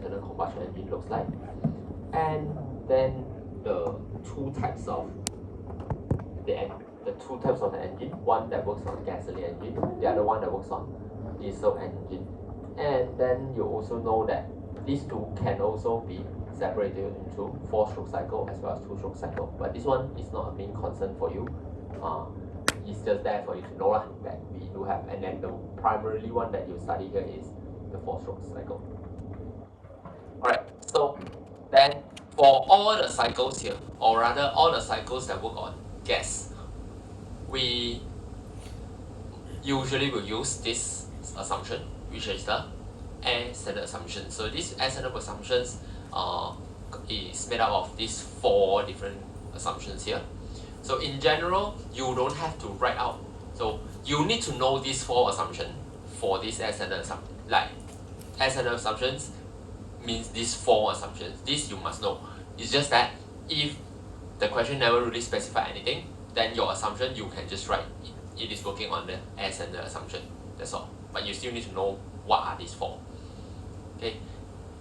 internal combustion engine looks like, and then the two types of the engine, one that works on gasoline engine, the other one that works on diesel engine. And then you also know that these two can also be separated into 4-stroke cycle as well as 2-stroke cycle, but this one is not a main concern for you. It's just there for you to know that we do have, and then the primarily one that you study here is the 4-stroke cycle. Alright, so then for all the cycles here, or rather all the cycles that work on gas, we usually will use this assumption, which is the air standard assumption. So this air standard assumptions is made up of these 4 different assumptions here. So in general, you don't have to write out. So you need to know these 4 assumptions for this air standard assumption. Like air standard assumptions means these 4 assumptions. This you must know. It's just that if the question never really specify anything, then your assumption you can just write it is working on the air standard assumption. That's all. But you still need to know what are these 4. Okay,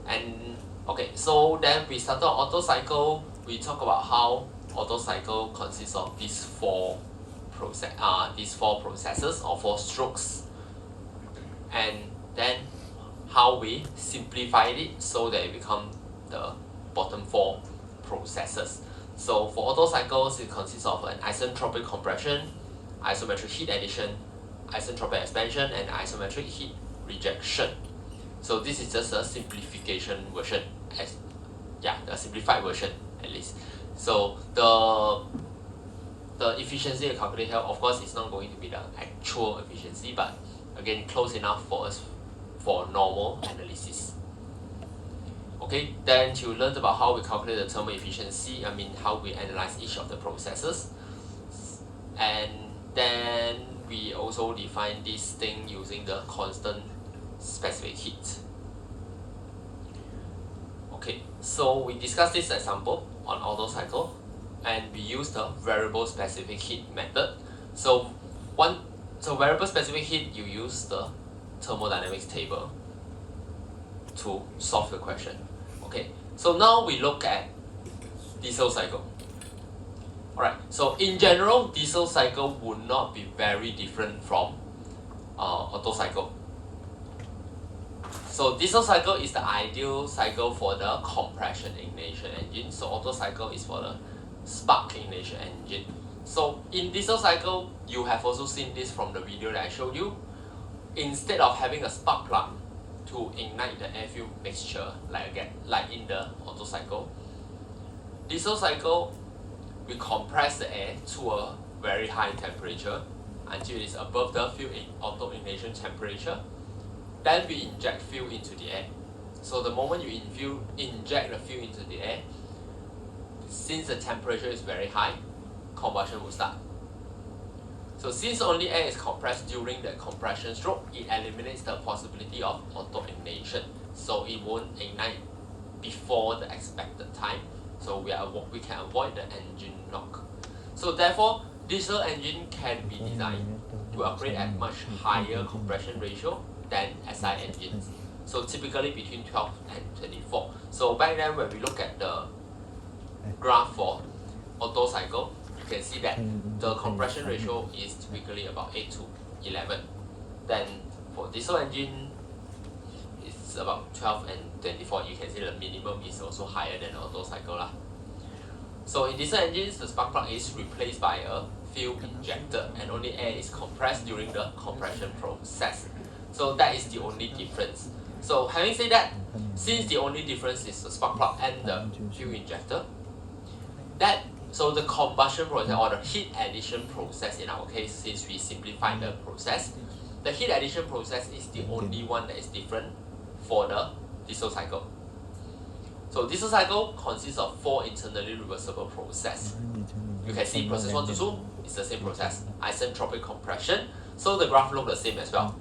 and okay, so then we started Otto cycle. We talk about how Otto cycle consists of these 4 processes or 4 strokes, and then how we simplified it so that it becomes the bottom 4 processes. So for Otto cycles, it consists of an isentropic compression, isometric heat addition, isentropic expansion, and isometric heat rejection. So this is just a simplification version, the simplified version at least. So the efficiency calculated here, of course, is not going to be the actual efficiency, but again, close enough for us for normal analysis. Okay, then you learned about how we calculate the thermal efficiency, how we analyze each of the processes. And then we also define this thing using the constant specific heat. Okay, so we discussed this example on Otto cycle, and we use the variable specific heat method. So variable specific heat, you use the thermodynamics table to solve the question. Okay, so now we look at diesel cycle. Alright, so in general, diesel cycle would not be very different from Otto cycle. So diesel cycle is the ideal cycle for the compression ignition engine. So Otto cycle is for the spark ignition engine. So in diesel cycle, you have also seen this from the video that I showed you. Instead of having a spark plug to ignite the air-fuel mixture like in the Otto cycle, diesel cycle, we compress the air to a very high temperature until it is above the fuel auto ignition temperature. Then we inject fuel into the air. So the moment you inject the fuel into the air, since the temperature is very high, combustion will start. So since only air is compressed during the compression stroke, it eliminates the possibility of auto ignition. So it won't ignite before the expected time. So we can avoid the engine knock. So therefore, diesel engine can be designed to operate at much higher compression ratio than SI engines. So typically between 12 and 24. So back then when we look at the graph for Otto cycle, you can see that the compression ratio is typically about 8 to 11. Then for diesel engine, it's about 12 and 24. You can see the minimum is also higher than Otto cycle. So in diesel engines, the spark plug is replaced by a fuel injector, and only air is compressed during the compression process. So that is the only difference. So having said that, since the only difference is the spark plug and the fuel injector, so the combustion process or the heat addition process in our case, since we simplify the process, the heat addition process is the only one that is different for the diesel cycle. So diesel cycle consists of 4 internally reversible processes. You can see process 1 to 2 is the same process, isentropic compression. So the graph looks the same as well.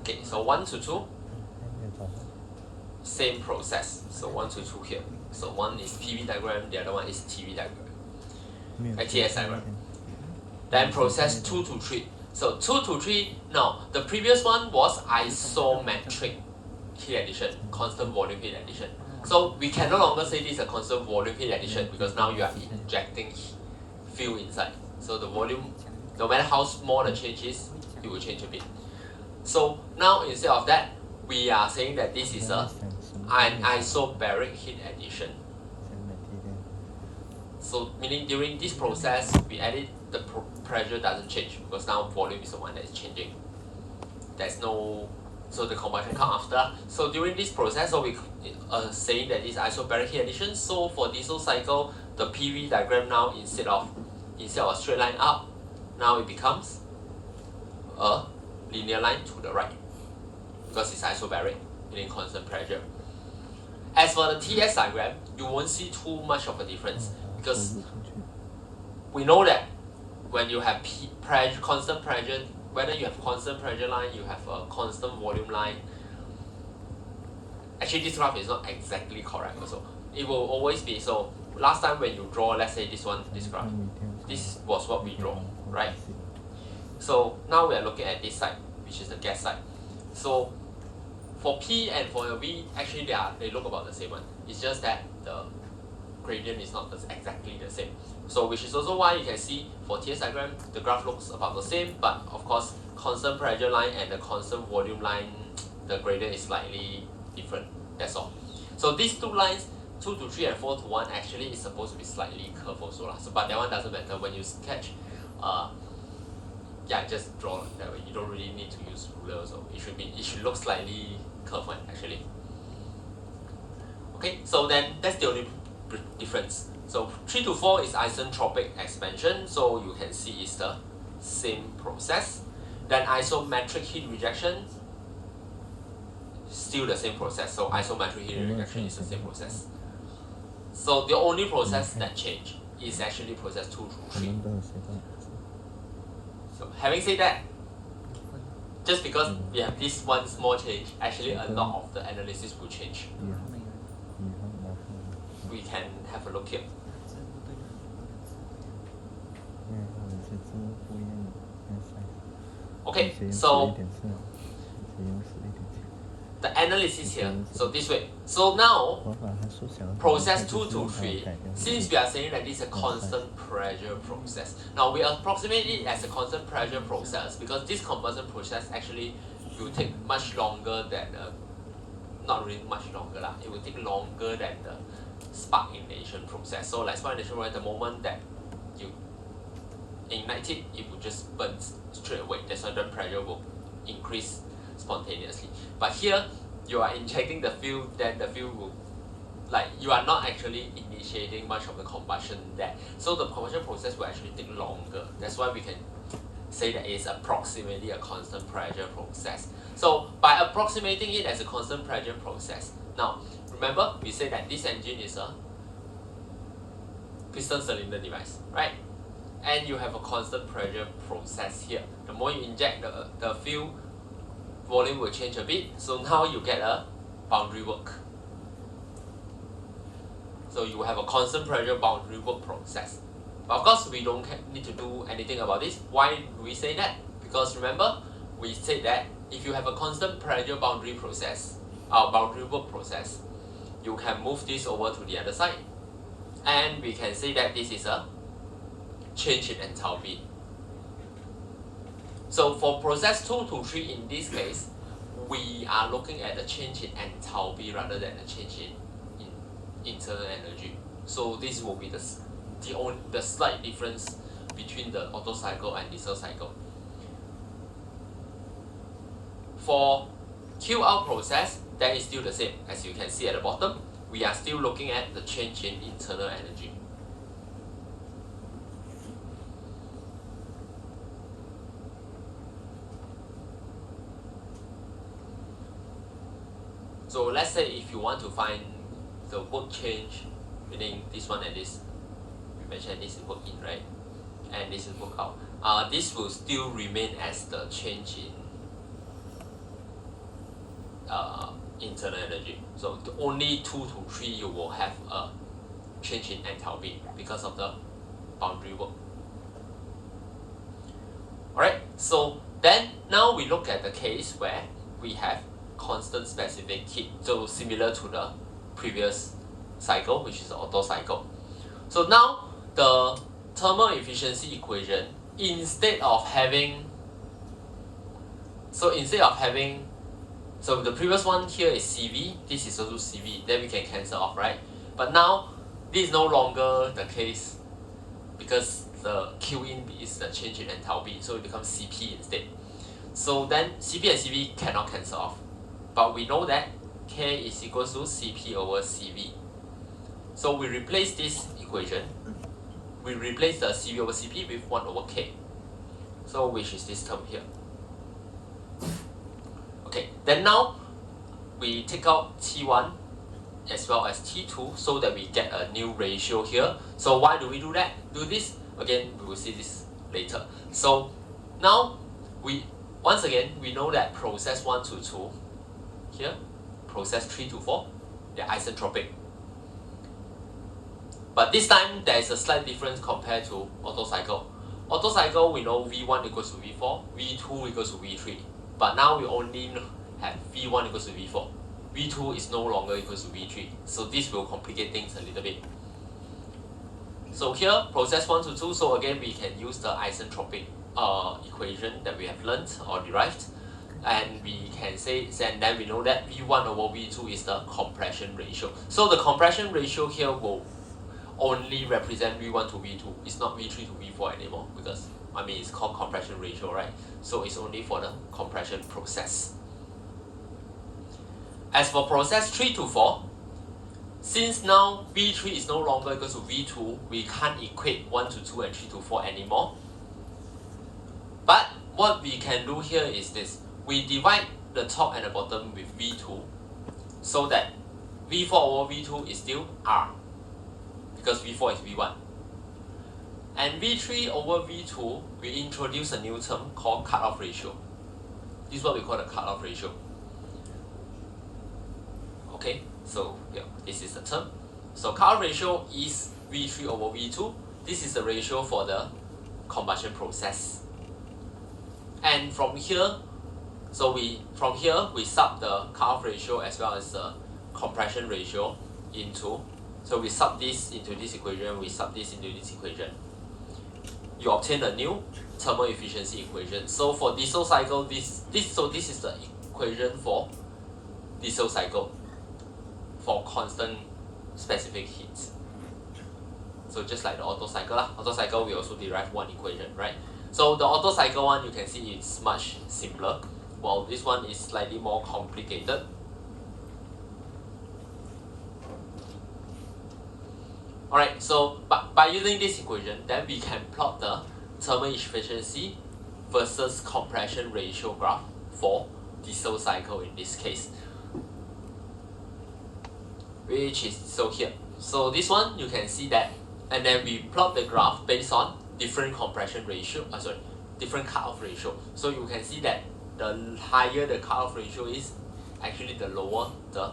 Okay, so 1 to 2, same process. So 1 to 2 here. So one is PV diagram, the other one is TV diagram, TS diagram. Then process 2 to 3. So 2 to 3, now the previous one was isometric heat addition, constant volume heat addition. So we can no longer say this is a constant volume heat addition because now you are injecting fuel inside. So the volume, no matter how small the change is, it will change a bit. So now instead of that, we are saying that this is an isobaric heat addition. So meaning during this process, we added the pressure doesn't change because now volume is the one that is changing. There's no, so the combustion comes after. So during this process, so we saying that this isobaric heat addition. So for diesel cycle, the PV diagram now instead of a straight line up, now it becomes a linear line to the right because it's isobaric, meaning constant pressure. As for the TS diagram, you won't see too much of a difference because we know that when you have constant pressure, whether you have constant pressure line, you have a constant volume line. Actually, this graph is not exactly correct also. It will always be, so last time when you draw, let's say this graph, this was what we draw, right? So now we are looking at this side, which is the gas side. So for P and for V, actually they look about the same one. It's just that the gradient is not exactly the same. So which is also why you can see for TS diagram, the graph looks about the same, but of course, constant pressure line and the constant volume line, the gradient is slightly different, that's all. So these two lines, 2 to 3 and 4 to 1, actually is supposed to be slightly curved also. So, but that one doesn't matter. When you sketch, just draw that way. You don't really need to use ruler also. It should look slightly curved actually. Okay, so then that's the only difference. So 3 to 4 is isentropic expansion, so you can see it's the same process. Then isometric heat rejection, still the same process. So isometric heat rejection is the same process. So the only process that change is actually process 2 to 3. So having said that, just because we have this one small change, actually a lot of the analysis will change. We can have a look here. Okay, so the analysis here, so this way. So now, process 2 to 3, since we are saying that this is a constant pressure process. Now we approximate it as a constant pressure process because this combustion process actually will take much longer than not really much longer lah. It will take longer than the spark ignition process. So like spark ignition, the moment that you ignite it, it will just burn straight away. That's why the pressure will increase spontaneously. But here, you are injecting the fuel, then the fuel will, like, you are not actually initiating much of the combustion there. So the combustion process will actually take longer. That's why we can say that it's approximately a constant pressure process. So by approximating it as a constant pressure process, now remember we said that this engine is a piston cylinder device, right? And you have a constant pressure process here. The more you inject the fuel, volume will change a bit. So now you get a boundary work. So you have a constant pressure boundary work process. But of course, we don't need to do anything about this. Why do we say that? Because remember, we said that if you have a constant pressure boundary process, boundary work process, you can move this over to the other side. And we can say that this is a change in enthalpy. So for process 2 to 3 in this case, we are looking at the change in enthalpy rather than the change in internal energy. So this will be the slight difference between the Otto cycle and diesel cycle. For Q out process, that is still the same. As you can see at the bottom, we are still looking at the change in internal energy. So let's say if you want to find the work change, meaning this one and this, we mentioned this is work in, right? And this is work out. This will still remain as the change in internal energy. So the only 2 to 3 you will have a change in enthalpy because of the boundary work. So then now we look at the case where we have constant specific heat, so similar to the previous cycle, which is the Otto cycle. So now the thermal efficiency equation, instead of having, so the previous one here is CV, this is also CV, then we can cancel off, right? But now this is no longer the case because the Q in is the change in enthalpy, so it becomes CP instead. So then CP and CV cannot cancel off, but we know that K is equal to CP over CV. So we replace this equation, we replace the CV over CP with 1 over K. So which is this term here. Okay, then now we take out T1 as well as T2 so that we get a new ratio here. So why do we do that? Do this again, we will see this later. So now once again we know that process 1 to 2 here, process 3 to 4, they're isentropic. But this time there is a slight difference compared to Otto cycle. Otto cycle we know V1 equals to V4, V2 equals to V3. But now we only have V1 equals to V4. V2 is no longer equals to V3. So this will complicate things a little bit. So here, process 1 to 2, so again we can use the isentropic equation that we have learned or derived. And we can say, and then we know that V1 over V2 is the compression ratio. So the compression ratio here will only represent V1 to V2. It's not V3 to V4 anymore because it's called compression ratio, right? So it's only for the compression process. As for process 3 to 4, since now V3 is no longer equal to V2, we can't equate 1 to 2 and 3 to 4 anymore. But what we can do here is this. We divide the top and the bottom with V2 so that V4 over V2 is still R because V4 is V1. And V3 over V2, we introduce a new term called cutoff ratio. This is what we call the cutoff ratio. Okay, so yeah, this is the term. So cutoff ratio is V3 over V2. This is the ratio for the combustion process. And from here, we sub the cutoff ratio as well as the compression ratio into. So we sub this into this equation, we sub this into this equation. You obtain a new thermal efficiency equation. So for diesel cycle, this is the equation for diesel cycle for constant specific heat. So just like the Otto cycle, Otto cycle we also derive one equation, right? So the Otto cycle one, you can see it's much simpler, while this one is slightly more complicated. Alright, so by using this equation, then we can plot the thermal efficiency versus compression ratio graph for diesel cycle in this case. Which is so here. So this one you can see that, and then we plot the graph based on different compression ratio, different cutoff ratio. So you can see that the higher the cutoff ratio is, actually the lower the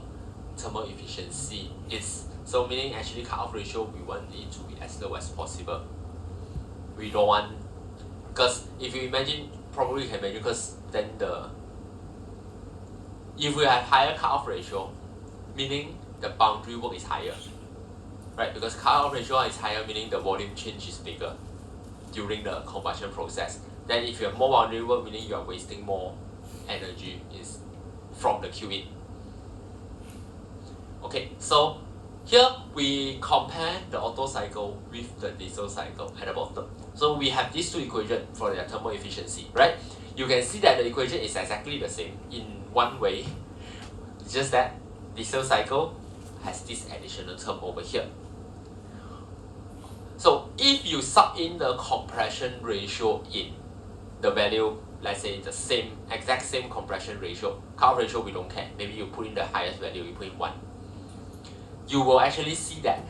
thermal efficiency is. So meaning actually cutoff ratio we want it to be as low as possible. We don't want, because if you imagine, probably you can imagine, because then if we have higher cutoff ratio, meaning the boundary work is higher, right? Because cutoff ratio is higher, meaning the volume change is bigger during the combustion process. Then if you have more boundary work, meaning you are wasting more energy is from the Q-in. Okay, so here we compare the Otto cycle with the diesel cycle at the bottom. So we have these two equations for their thermal efficiency, right? You can see that the equation is exactly the same in one way. It's just that diesel cycle has this additional term over here. So if you sub in the compression ratio in the value, let's say the same, exact same compression ratio, cutoff ratio we don't care, maybe you put in the highest value, you put in 1. You will actually see that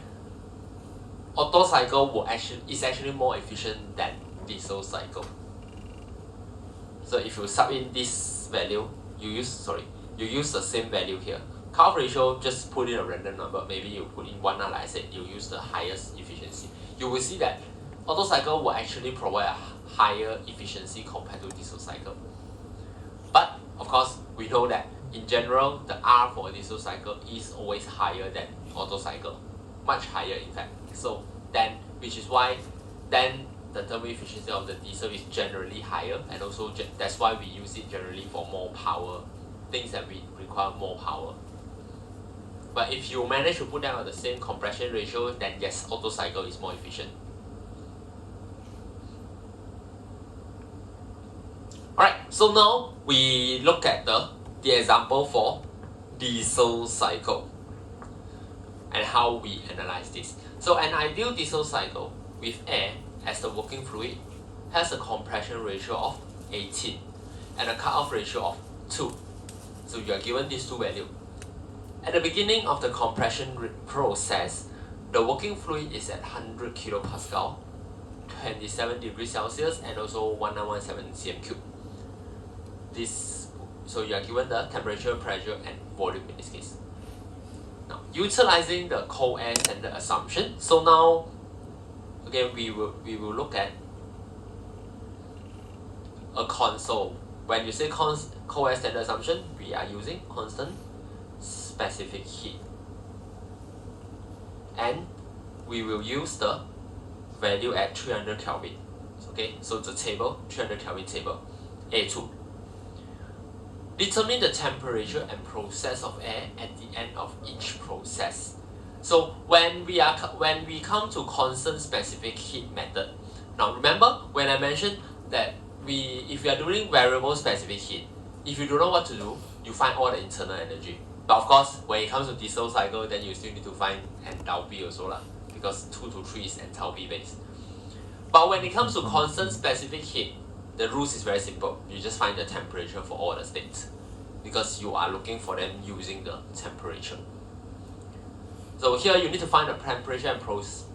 Otto cycle is actually more efficient than diesel cycle. So if you sub in this value, you use the same value here. Cutoff ratio, just put in a random number, maybe you put in 1, like I said, you use the highest efficiency. You will see that Otto cycle will actually provide a higher efficiency compared to diesel cycle. But of course, we know that in general, the R for a diesel cycle is always higher than Otto cycle, much higher in fact. So then, which is why then the thermal efficiency of the diesel is generally higher, and also that's why we use it generally for more power, things that we require more power. But if you manage to put them at the same compression ratio, then yes, Otto cycle is more efficient. Alright, so now we look at the example for diesel cycle and how we analyze this. So an ideal diesel cycle with air as the working fluid has a compression ratio of 18 and a cutoff ratio of 2. So you are given these two values. At the beginning of the compression process, the working fluid is at 100 kilopascal, 27 degrees Celsius, and also 1917 cm3. So you are given the temperature, pressure, and volume in this case. Now, utilizing the cold air standard assumption, so now again we will look at a console. When you say cold air standard assumption, we are using constant specific heat, and we will use the value at 300 Kelvin. Okay, so the table, 300 Kelvin table, A2. Determine the temperature and process of air at the end of each process. So when we come to constant specific heat method, now remember when I mentioned that if we are doing variable specific heat, if you don't know what to do, you find all the internal energy. But of course, when it comes to diesel cycle, then you still need to find enthalpy also lah, because 2 to 3 is enthalpy based. But when it comes to constant specific heat, the rules is very simple. You just find the temperature for all the states, because you are looking for them using the temperature. So here you need to find the temperature and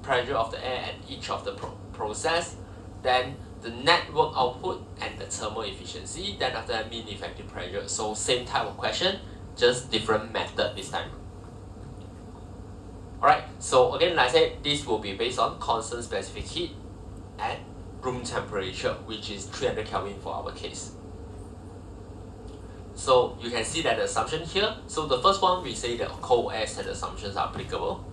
pressure of the air at each of the process, then the net work output and the thermal efficiency, then after that mean effective pressure. So same type of question, just different method this time. Alright, so again, like I said, this will be based on constant specific heat at room temperature, which is 300 Kelvin for our case. So you can see that the assumption here. So the first one, we say that cold air standard assumptions are applicable,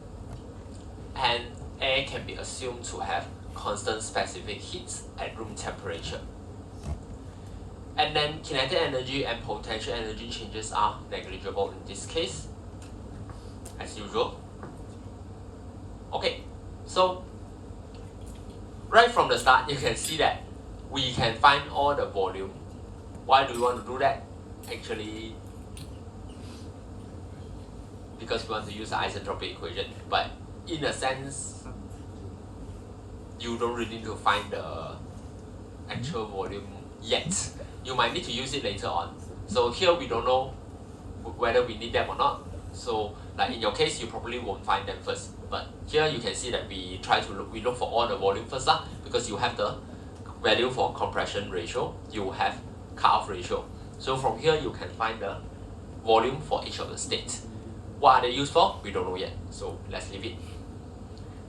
and air can be assumed to have constant specific heat at room temperature. And then kinetic energy and potential energy changes are negligible in this case, as usual. Okay, so right from the start, you can see that we can find all the volume. Why do we want to do that? Actually, because we want to use the isentropic equation, but in a sense, you don't really need to find the actual volume yet. You might need to use it later on. So here we don't know whether we need them or not. So like in your case, you probably won't find them first. But here you can see that we look for all the volume first lah, because you have the value for compression ratio, you have cutoff ratio. So from here you can find the volume for each of the states. What are they used for? We don't know yet. So let's leave it.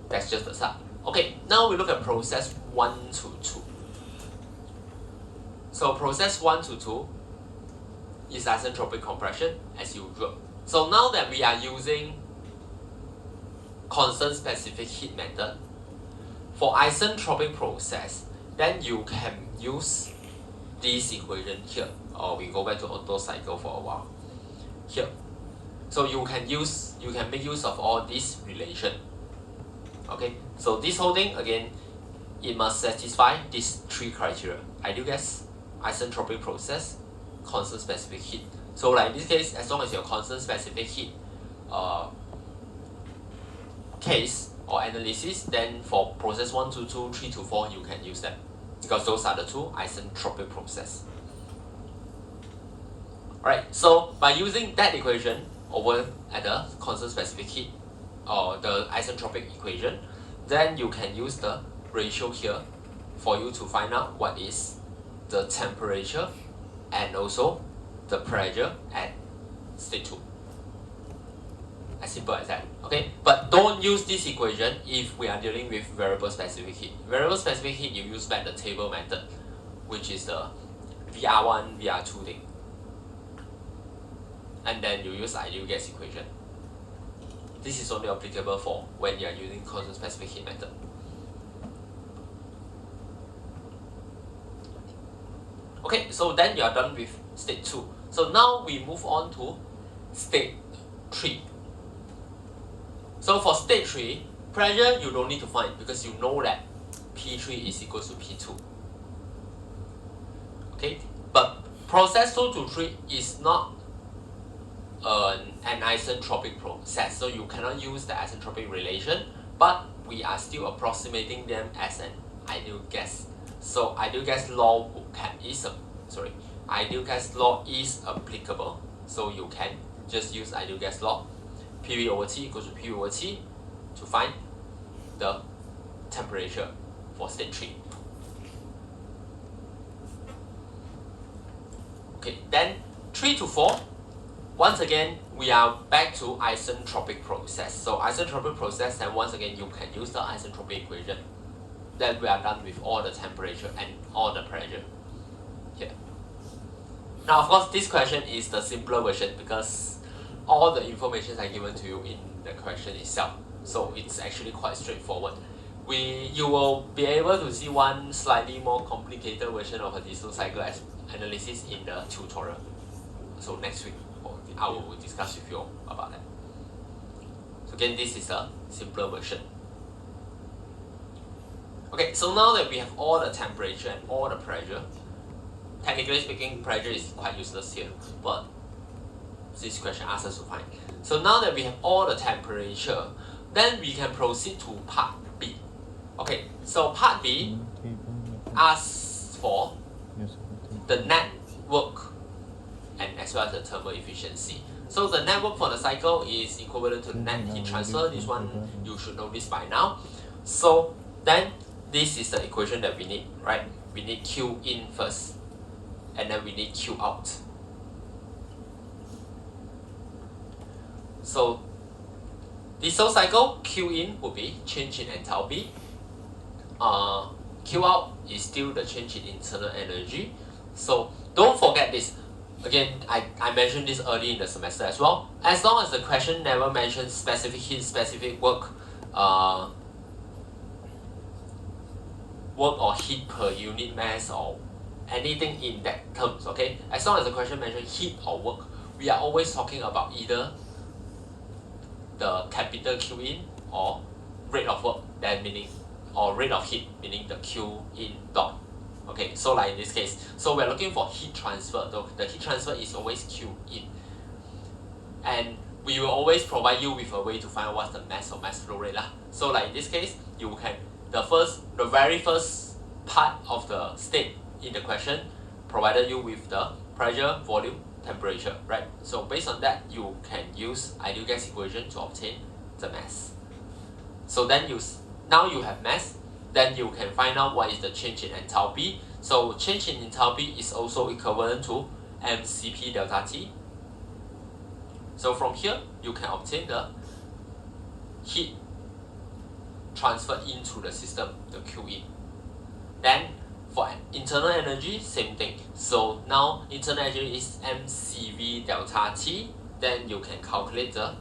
That's just the start. Okay, now we look at process 1 to 2. So process 1 to 2 is isentropic compression as usual. So now that we are using constant specific heat method for isentropic process, then you can use this equation here, or we go back to Otto cycle for a while here. So you can make use of all this relation. Okay, so this whole thing again, it must satisfy these 3 criteria: ideal gas, isentropic process, constant specific heat. So like in this case, as long as your constant specific heat case or analysis, then for process 1 to 2, 3 to 4, you can use them, because those are the 2 isentropic process. Alright, so by using that equation over at the constant specific heat or the isentropic equation, then you can use the ratio here for you to find out what is the temperature and also the pressure at state 2. As simple as that. Okay, but don't use this equation if we are dealing with variable specific heat. Variable specific heat, you use back the table method, which is the VR1, VR2 thing. And then you use ideal gas equation. This is only applicable for when you are using constant specific heat method. Okay, so then you are done with state 2. So now we move on to state 3. So for state 3, pressure you don't need to find because you know that P3 is equal to P2. Okay, but process 2 to 3 is not an isentropic process, so you cannot use the isentropic relation, but we are still approximating them as an ideal gas. So ideal gas law is applicable. So you can just use ideal gas law, PV over T equals to PV over T, to find the temperature for state 3. Okay, then 3 to 4. Once again, we are back to isentropic process. So isentropic process, and once again, you can use the isentropic equation. Then we are done with all the temperature and all the pressure here. Now, of course, this question is the simpler version because all the information are given to you in the question itself. So it's actually quite straightforward. You will be able to see one slightly more complicated version of a diesel cycle analysis in the tutorial. So next week, I will discuss with you about that. So again, this is a simpler version. Okay, so now that we have all the temperature and all the pressure, technically speaking, pressure is quite useless here, but this question asks us to find. So now that we have all the temperature, then we can proceed to part B. Okay, so part B asks for the net work and as well as the thermal efficiency. So the net work for the cycle is equivalent to net heat transfer. This one you should know this by now. So then this is the equation that we need, right? We need Q in first, and then we need Q out. So diesel cycle, Q in would be change in enthalpy. Q out is still the change in internal energy. So don't forget this. Again, I mentioned this early in the semester as well. As long as the question never mentions specific heat, specific work, work or heat per unit mass or anything in that terms, okay? As long as the question mentions heat or work, we are always talking about either the capital Q in or rate of work, then meaning, or rate of heat, meaning the Q in dot. Okay, so like in this case, so we're looking for heat transfer. The heat transfer is always Q in. And we will always provide you with a way to find out what's the mass or mass flow rate lah. So like in this case, you can, the very first part of the state in the question provided you with the pressure, volume, temperature, right? So based on that, you can use ideal gas equation to obtain the mass. So then now you have mass, then you can find out what is the change in enthalpy. So change in enthalpy is also equivalent to mCp delta T. So from here, you can obtain the heat transferred into the system, the Q in. Then for internal energy, same thing. So now internal energy is mCv delta T. Then you can calculate the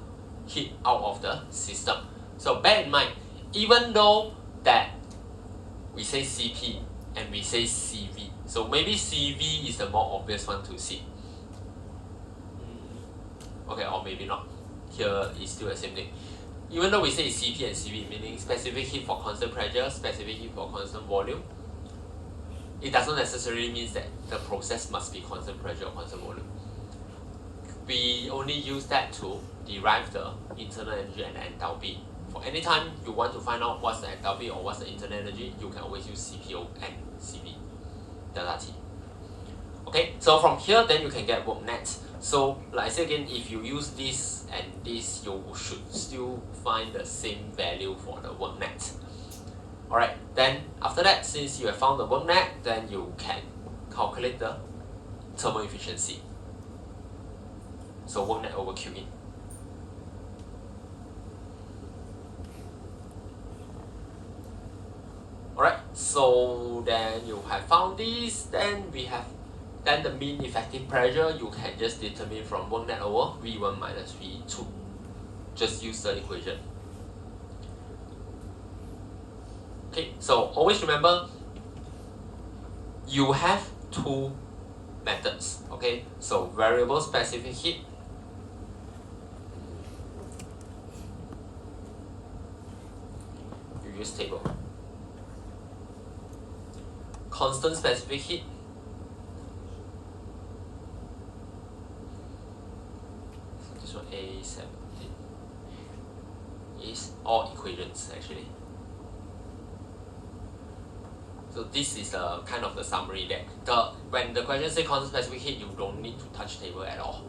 heat out of the system. So bear in mind, even though that we say Cp and we say Cv, so maybe Cv is the more obvious one to see. Okay, or maybe not. Here is still the same thing. Even though we say Cp and Cv, meaning specific heat for constant pressure, specific heat for constant volume, it doesn't necessarily mean that the process must be constant pressure or constant volume. We only use that to derive the internal energy and enthalpy. For any time you want to find out what's the enthalpy or what's the internal energy, you can always use CPO and Cv delta T. Okay, so from here then you can get work net. So like I said again, if you use this and this, you should still find the same value for the work net. Alright, then after that, since you have found the work net, then you can calculate the thermal efficiency. So work net over Q in. So then you have found this, then the mean effective pressure you can just determine from work net over V1 minus V2. Just use the equation. Okay, so always remember you have two methods. Okay, so variable specific heat you use table. Constant specific heat this one A17 is all equations actually. So this is a kind of the summary that when the question says constant specific heat, you don't need to touch table at all.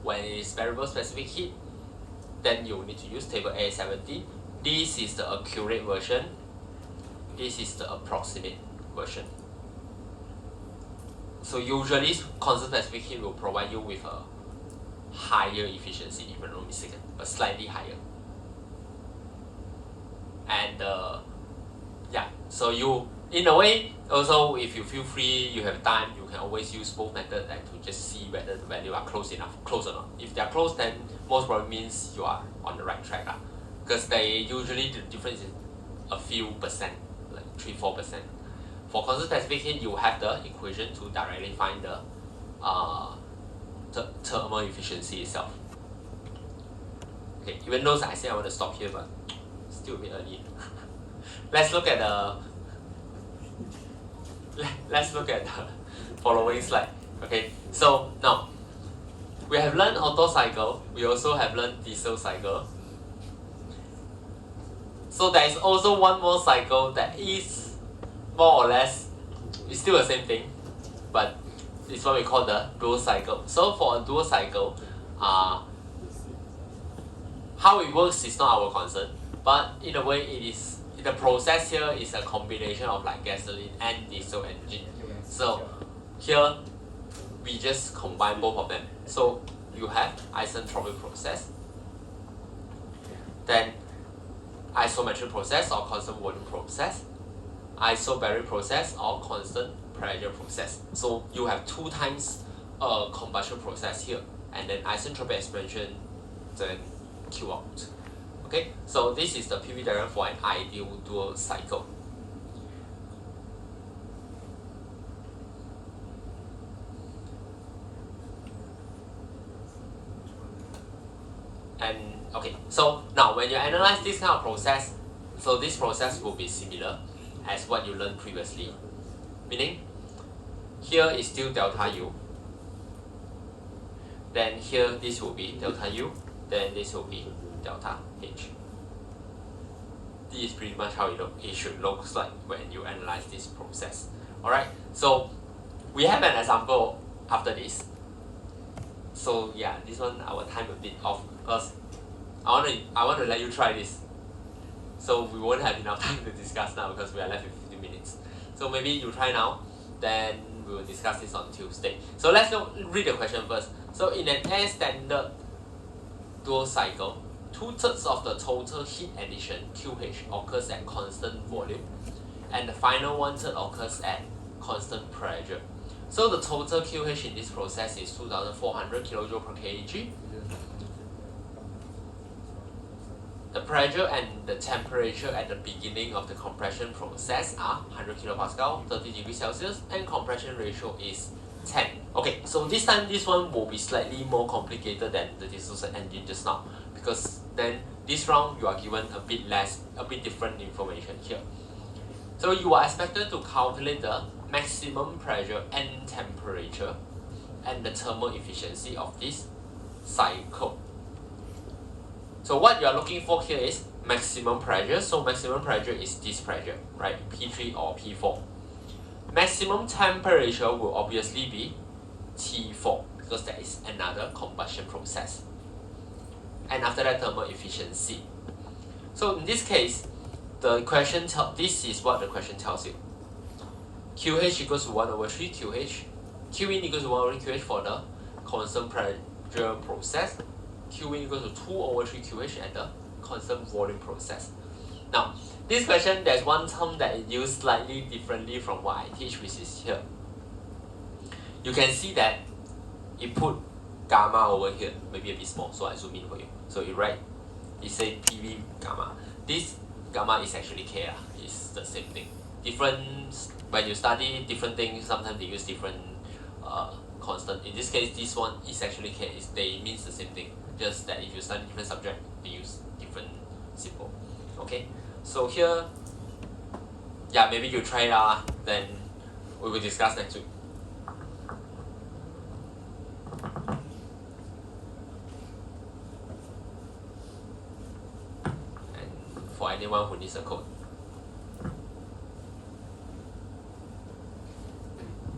When it is variable specific heat, then you need to use table A17. This is the accurate version. This is the approximate version. So usually constant specific heat will provide you with a higher efficiency, if I'm not mistaken, but slightly higher. And yeah, so you, in a way, also if you feel free, you have time, you can always use both methods and to just see whether the value are close or not. If they are close, then most probably means you are on the right track, because they usually the difference is a few percent, like 3-4%. For constant specific heat, you have the equation to directly find the thermal efficiency itself. Okay, even though I say I want to stop here, but still a bit early. Let's look at the following slide. Okay, so now we have learned Otto cycle. We also have learned diesel cycle. So there is also one more cycle that is more or less, it's still the same thing, but it's what we call the dual cycle. So for a dual cycle, how it works is not our concern, but in a way it is. The process here is a combination of like gasoline and diesel engine. So here we just combine both of them. So you have isentropic process, then isometric process or constant volume process, isobaric process or constant pressure process. So you have 2 times combustion process here, and then isentropic expansion, then Q out. Okay, so this is the PV diagram for an ideal dual cycle. And okay, so now when you analyze this kind of process, so this process will be similar as what you learned previously. Meaning, here is still delta U. Then here this will be delta U. Then this will be delta H. This is pretty much how it should look like when you analyze this process. Alright, so we have an example after this. So yeah, this one I will time a bit off because I want to let you try this. So we won't have enough time to discuss now because we are left with 15 minutes. So maybe you try now, then we will discuss this on Tuesday. So let's read the question first. So in an air standard dual cycle, 2/3 of the total heat addition QH occurs at constant volume, and the final 1/3 occurs at constant pressure. So the total QH in this process is 2,400 kJ per kg. The pressure and the temperature at the beginning of the compression process are 100 kPa, 30 degrees Celsius, and compression ratio is 10. Okay, so this time this one will be slightly more complicated than the diesel engine just now, because then this round you are given a bit different information here. So you are expected to calculate the maximum pressure and temperature and the thermal efficiency of this cycle. So what you are looking for here is maximum pressure. So maximum pressure is this pressure, right? P3 or P4. Maximum temperature will obviously be T4 because there is another combustion process. And after that, thermal efficiency. So in this case, the question this is what the question tells you. QH equals to 1/3 QH. QIN equals to 1/3 QH for the constant pressure process. QIN equals to 2/3 QH at the constant volume process. Now, This question, there's one term that is used slightly differently from what I teach, which is here. You can see that it put gamma over here, maybe a bit small, so I zoom in for you. So you write, it say PV gamma. This gamma is actually K, it's the same thing. Different, when you study different things, sometimes they use different constant. In this case, this one is actually K, they means the same thing. Just that if you study different subject, they use different symbol. Okay, so here, yeah, maybe you try it out, then we will discuss next week. And for anyone who needs a code.